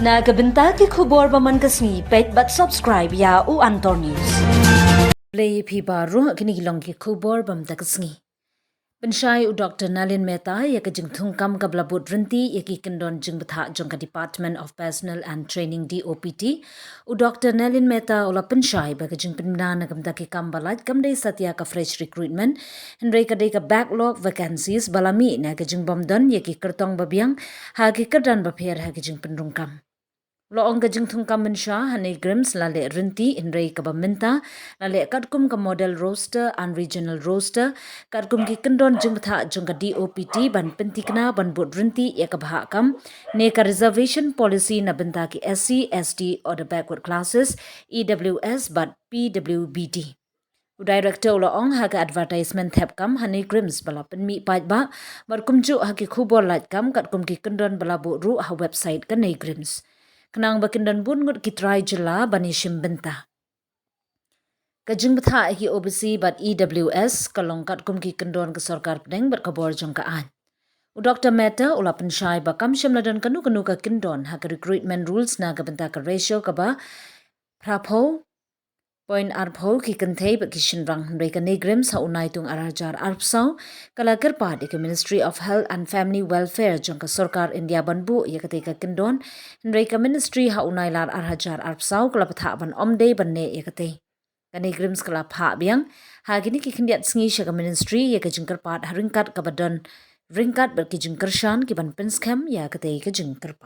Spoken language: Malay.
Na kabenta ki khubor baman kasni pet but subscribe ya u Antor News. Play phi baro kini gilong ki khubor bam takasni. Pensyai u Dr. Nalin Mehta ya kajing Thungkam kablabut renti ya ki kendon jing betha jong ka Department of Personnel and Training DOPT u Dr. Nalin Mehta ula pensyai ba kajing penmana kamda ki kambalat kamdai satya ka fresh recruitment henrei kadai ka backlog vacancies balami na kajing bomdon ya ki kertong babiang ha ki kerdan bapher ha kajing penrungkam. Loong kajing Thungkam mensya NEIGRIHMS lale renti inrei kabamenta lale kadkum ka model roster and regional roster kadkum ki kendon jing betha jong ka DOPT ban pentikna ban bot renti ya kabahakam ne ka reservation policy na benta ki SC ST or the backward classes EWS but PWBD. Director loong ha ka advertisement thep kam NEIGRIHMS bala penmi paj ba barkumju ha ki khubor lait kam kadkum ki kendon bala bo ru ha website ka NEIGRIHMS. Kenang bakindan bun ngut kitrai jela banishim benta. Kajing betha ki obisi bat EWS kalongkat kum ki kendon ke sarkar pedeng berkabor jongkaan. U Dr. Mehta ula pensyai bakam syamladan kanu-kanu ka kendon ha ka recruitment rules na ka benta ka ratio ka ba prapo point arpo ki kentei bak kishin rang hendai ka NEIGRIHMS ha unai tung arajar arpsau kala gerpa di ka Ministry of Health and Family Welfare jong ka sarkar India banbu ya ka kendon hendai ka Ministry ha unai lar arajar arpsau kala patha ban omde banne ya ka NEIGRIHMS kala pha biang ha gini ki kendiat sngi sya ka Ministry ya ka jingkar pat haringkat ka badon ringkat bak ki jingkar shan ki ban penskam ya ka jingkar